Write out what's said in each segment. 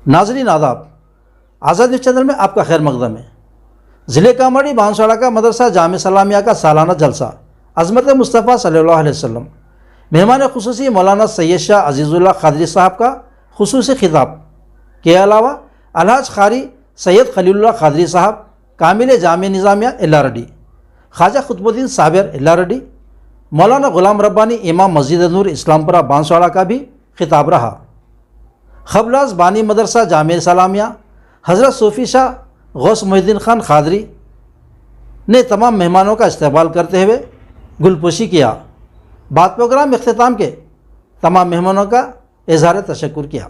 ناظرین آداب، آزاد news channel میں آپ کا خیر مقدم ہے۔ ضلع کاماڑی بانسواڑہ کا مدرسہ جامع اسلامیہ کا سالانہ جلسہ عظمت مصطفیٰ صلی اللہ علیہ وسلم، مہمان خصوصی مولانا سید شاہ عزیز اللہ قادری صاحب کا خصوصی خطاب کے علاوہ الحاج قاری سید خلیل اللہ قادری صاحب کامل جامع نظامیہ اللہ خواجہ قطب الدین صابر اللہ مولانا غلام ربانی امام مسجد نور اسلام پورہ بانسواڑہ کا بھی خطاب رہا۔ خبلاز بانی مدرسہ جامع اسلامیہ حضرت صوفی شاہ غوث محی الدین خان قادری نے تمام مہمانوں کا استقبال کرتے ہوئے گلپوشی کیا۔ بعد پروگرام اختتام کے تمام مہمانوں کا اظہار تشکر کیا۔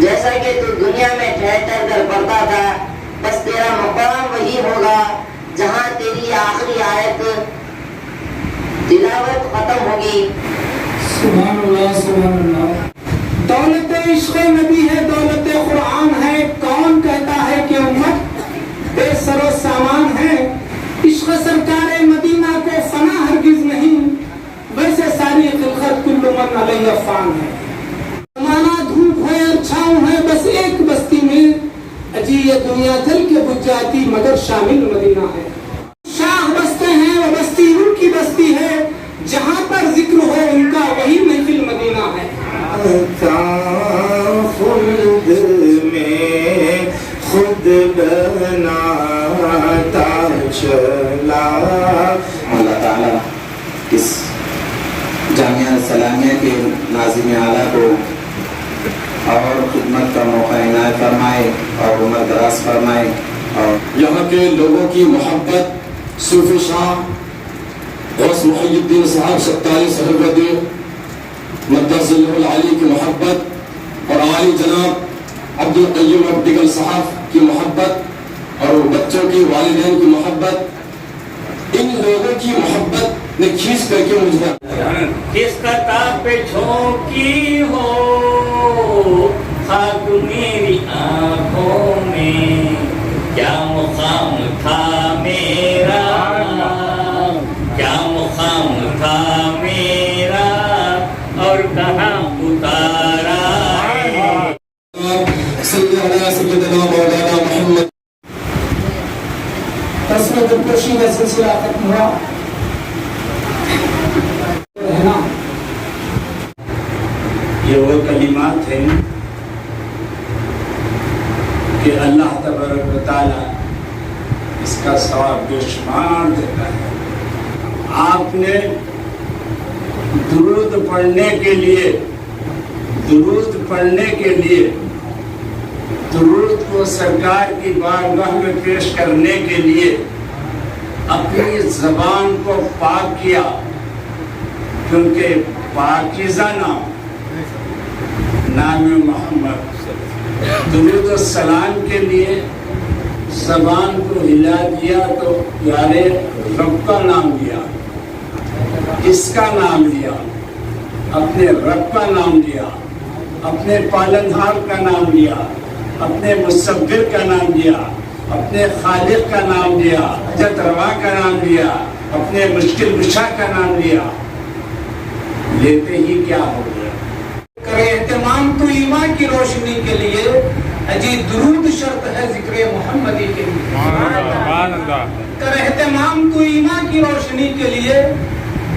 جیسا کہ تو دنیا میں ٹھہر کر پڑھتا تھا، بس تیرا مقام وہی ہوگا جہاں تیری آخری آیت تلاوت ختم ہوگی۔ سبحان اللہ سبحان اللہ۔ دولت عشق نبی ہے، دولت قرآن ہے، کون کہتا ہے کہ امت بے سر و سامان ہے؟ عشق سرکار مدینہ کو فنا ہرگز نہیں، ویسے ساری خلقت کل من علیہ فان ہے۔ زمانہ دھوپ ہے اور چھاؤں ہے بس ایک بستی میں، اجی یہ دنیا جل کے بجھ جاتی مگر شامل مدینہ ہے۔ شاہ بستے ہیں وہ بستی ان کی بستی ہے، جہاں پر ذکر ہو ان کا وہی محفل مدینہ ہے۔ خلد میں خود بناتا چلا۔ اللہ تعالیٰ اس جامعہ اسلامیہ کے ناظم اعلیٰ کو اور خدمت کا موقع عنایت فرمائے اور عمر دراز فرمائے، اور یہاں کے لوگوں کی محبت، صوفی شاہ غوث محی الدین صاحب 47 حضرت مقدس العلی کی محبت، اور عالی جناب عبد القیوم عبدگل صاحب کی محبت، اور بچوں کی والدین کی محبت، ان لوگوں کی محبت نے کھینچ کر کے مجھے کس قطع پہ جھونکی ہو خاک میری آنکھوں میں، کیا مقام تھا میرا، کیا مقام تھا میرا، اور کہاں اتارا ہے۔ صلی اللہ سیدنا مولانا محمد۔ رسم گلپوشی کا سلسلہ ختم ہوا۔ یہ وہ کلمات ہیں کہ اللہ تبارک و تعالیٰ اس کا ثواب بے شمار دیتا ہے۔ آپ نے درود پڑھنے کے لیے، درود کو سرکار کی بارگاہ میں پیش کرنے کے لیے اپنی زبان کو پاک کیا، کیونکہ پاکیزہ نام محمد۔ درود و سلام کے لیے زبان کو ہلا دیا تو پیارے رب کا نام لیا، کس کا نام لیا؟ اپنے رب کا نام لیا، اپنے پالنہار کا نام لیا، اپنے مصور کا نام لیا، اپنے خالق کا نام لیا، حاجت روا کا نام لیا، اپنے مشکل کشا کا نام لیا، لیتے ہی کیا ہو گیا؟ کرے اہتمام تو ایمان کی روشنی کے لیے، اجی درود شرط ہے ذکر محمدی کے لیے۔ کر اہتمام تو ایمان کی روشنی کے لیے،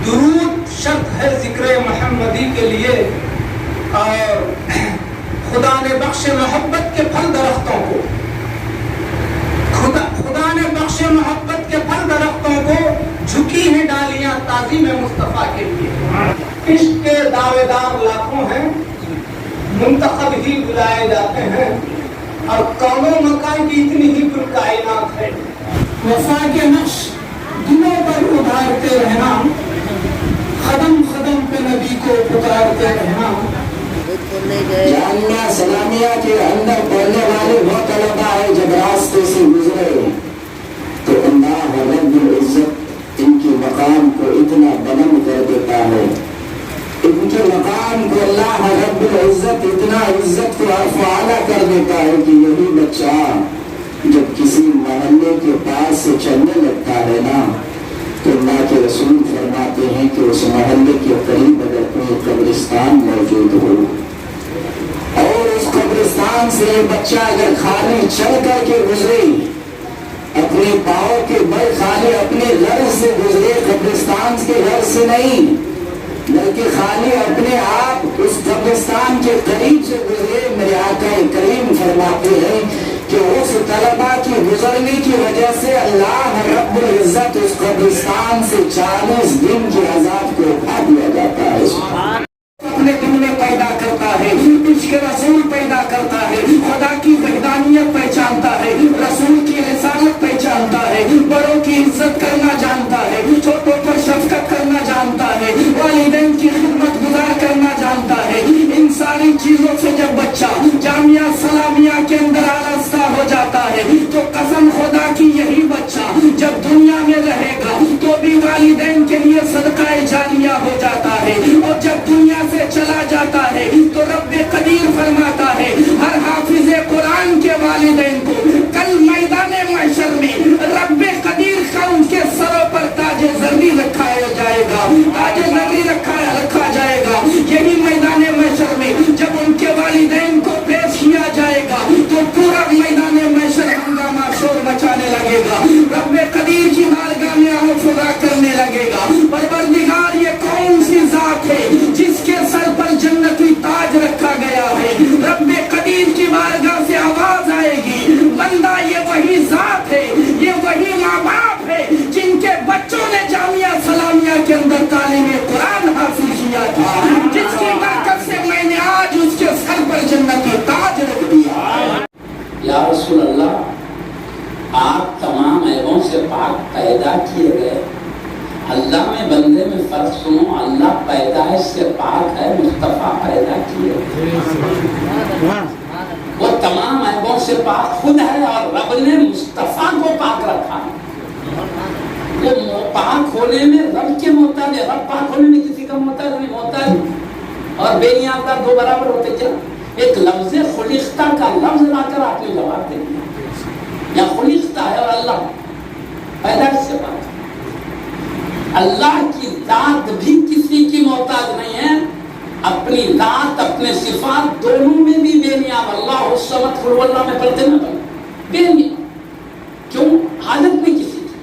درود शर्त है जिक्र मोहम्मदी के लिए। और खुदा ने बख्शे मोहब्बत के फल दरख्तों को, खुदा ने बख्शे मोहब्बत के फल दरख्तों को झुकी हैं डालियां ताज़ीम मुस्तफ़ा के लिए। इश्क के दावेदार लाखों हैं, मुंतखब ही बुलाए जाते हैं, और कौनों मकान की इतनी ही कुल कायनात है। वफा के नक्श दिनों पर उभारते रहना, कदम कदम पे नबी को पुकारते रहना। जामिया सलामिया के अंदर पढ़ने वाले वो तलबा है जब रास्ते से गुजरे तो अल्लाह रब्बुल इज्जत इनके मकाम को इतना बुलंद कर देता है, इनके मकाम को अल्लाह रब्बुल इज्जत इतना इज्जत को आला कर देता है कि यही बच्चा जब किसी मोहल्ले के पास से चलने लगता है ना, तो अल्लाह के रसूल फरमाते हैं कि उस मोहल्ले के करीब अगर कोई कब्रिस्तान मौजूद हो और उस कब्रिस्तान से ये बच्चा अगर खाली चल करके गुजरे, अपने पाँव के बल खाली अपने घर से गुजरे, कब्रिस्तान के घर से नहीं बल्कि खाली अपने आप उस कब्रिस्तान के करीब से गुजरे, मेरे आका करीम फरमाते हैं कि उस तलबा की गुजरने की वजह से अल्लाह रब्बुल इज्जत उस कब्रिस्तान से 40 दिन के अजाब को उठा दिया जाता है। अपने दिल में पैदा करता है, इश्क रसूल पैदा करता है, खुदा की वहदानियत पहचानता है, रसूल की रिसालत पहचानता है, बड़ों की इज्जत करना जानता है, छोटों पर शफकत करना जानता है, वालिदैन की खिदमत गुजार करना जानता है। इन सारी चीजों से जब बच्चा जामिया सलामिया के अंदर आरास्ता हो जाता है तो कसम खुदा की यही बच्चा जब दुनिया में रहेगा तो भी वालिदैन के लिए सदका जारिया हो जाता है, और जब दुनिया से चला जाता है तो रब्बे कदीर फरमाता है हर हाफिज़े कुरान के वालिदैन को कल मैदाने महशर में रब्बे कदीर का उनके सरों पर ताजे ज़र्री रखाया जाएगा, ताजे ज़र्री रखा जाएगा। यही मैदाने महशर में जब उनके वालिदैन को पेश किया जाएगा तो पूरा मैदाने महशर हंगामा शोर मचाने लगेगा, रब्बे कदीर की बारगाह में आफ़ुज़ा करने लगेगा। परवरदिगार ये कौन सी जात है जिसके सर पर जन्नती ताज रखा गया है, रब्बे कदीर की बारगाह से आवाज आएगी बंदा ये वही जात है, ये वही माँ बाप है जिनके बच्चों ने जामिया सलामिया के अंदर तालीम कुरान हासिल किया था, जिसकी बरकत से मैंने आज उसके सर पर जन्नती ताज रख दिया। या रसूल अल्लाह, आप तमाम ऐबों से पाक पैदा किए गए। अल्लाह में बंदे में फर्क सुनो, अल्लाह पैदाइश से पाक है, मुस्तफ़ा पैदा किए, वो तमाम ऐबों से पाक खुद है और रब ने मुस्तफ़ा को पाक रखा। वो पाक होने में रब के मोहताज है, रब पाक होने में किसी का मोहताज नहीं, मोहताज और बेनियाज़ दो बराबर होते क्या? एक लफ्ज़ खुलिख्ता का लफ्ज़ लाकर आपने जवाब दे दिया, या खुलिख्ता है और अल्लाह पैदाइश से पाक। अल्लाह की जात भी किसी की मोहताज नहीं है, अपनी जात अपने सिफात दोनों में भी बेनियाज़। अल्लाह उस समत खुल्वल्लाह में पढ़ते ना बेनियाज़, क्यों? आदत नहीं किसी की,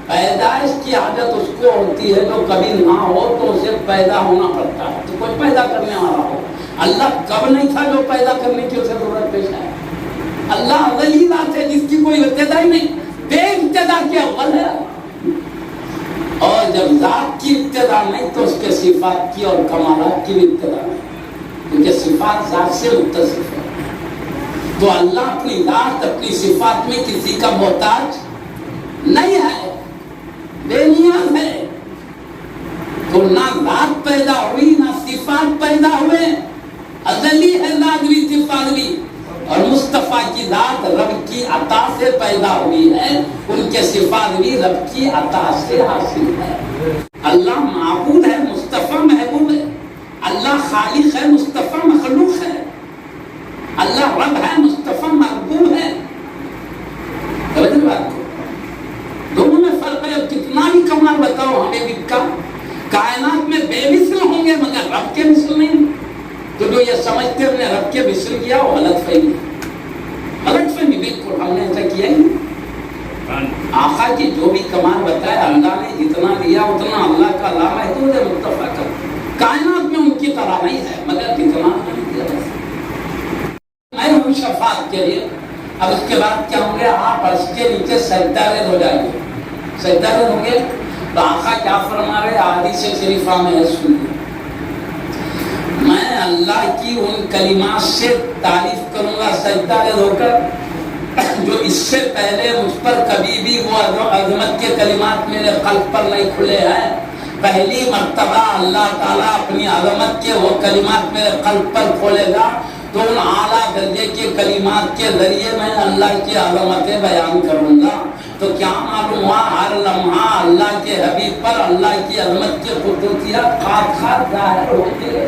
पैदाइश की आदत उसको होती है जो कभी ना हो तो उसे पैदा होना पड़ता है, तो कोई पैदा करने वाला हो। अल्लाह कब नहीं था जो पैदा करने की उसे जरूरत पेश है? अल्लाह वही बात है जिसकी कोई इब्तिदा ही नहीं, बेइब्तिदा के अव्वल है। और जब जात की इब्तिदा नहीं तो उसके सिफात की और कमालात की भी इब्तिदा नहीं, क्योंकि सिफात जात से मुत्तसिफ है। तो अल्लाह अपनी जात अपनी सिफात में किसी का मोहताज नहीं है, बेनियाज़ है। तो ना जात पैदा हुई ना सिफात पैदा हुए, अज़ली है लाज़मी सिफातली। और मुस्तफ़ा की जात रब की अता से पैदा हुई है, उनके सिफात भी रब की अता से हासिल है। अल्लाह माबूद है, मुस्तफ़ा महबूब है। अल्लाह खालिक है, मुस्तफ़ा मखलूक है। अल्लाह रब है, मुस्तफ़ा महबूब है। समझ बात को? दोनों में फर्क है। कितना भी कमाल बताओ हमें भी कायनात में बेमिसल होंगे मगर रब के मिसल नहीं। तो जो ये समझते हमने रब के मिसल किया वो गलतफहमी, गलतफहमी बिल्कुल हमने ऐसा किया ही। आका की जो भी कमाल बताया अल्लाह ने जितना दिया उतना अल्लाह का ला महदूद है, मुस्तफ़ा का اب اس کے بعد کیا ہوں گے؟ آپ عرش کے نیچے سجدہ ریز ہو جائیں گے. سجدہ ریز ہوں گے تو آقا کیا فرما رہے؟ حدیث شریفہ میں ہے، سنیے. میں اللہ کی ان کلمات سے تعریف کروں گا سجدہ ریز ہو کر جو اس سے پہلے مجھ پر کبھی بھی وہ عظمت کے کلمات میرے قلب پر نہیں کھلے ہیں. پہلی مرتبہ اللہ تعالیٰ اپنی عظمت کے وہ کلمات میرے قلب پر کھولے گا تو ان اعلیٰ درجے کے کلمات کے ذریعے میں اللہ کی عظمتیں بیان کروں گا. تو کیا معلوم ہوا؟ ہر لمحہ اللہ کے حبیب پر اللہ کی عظمت کے خصوصیات خاص ظاہر ہوتے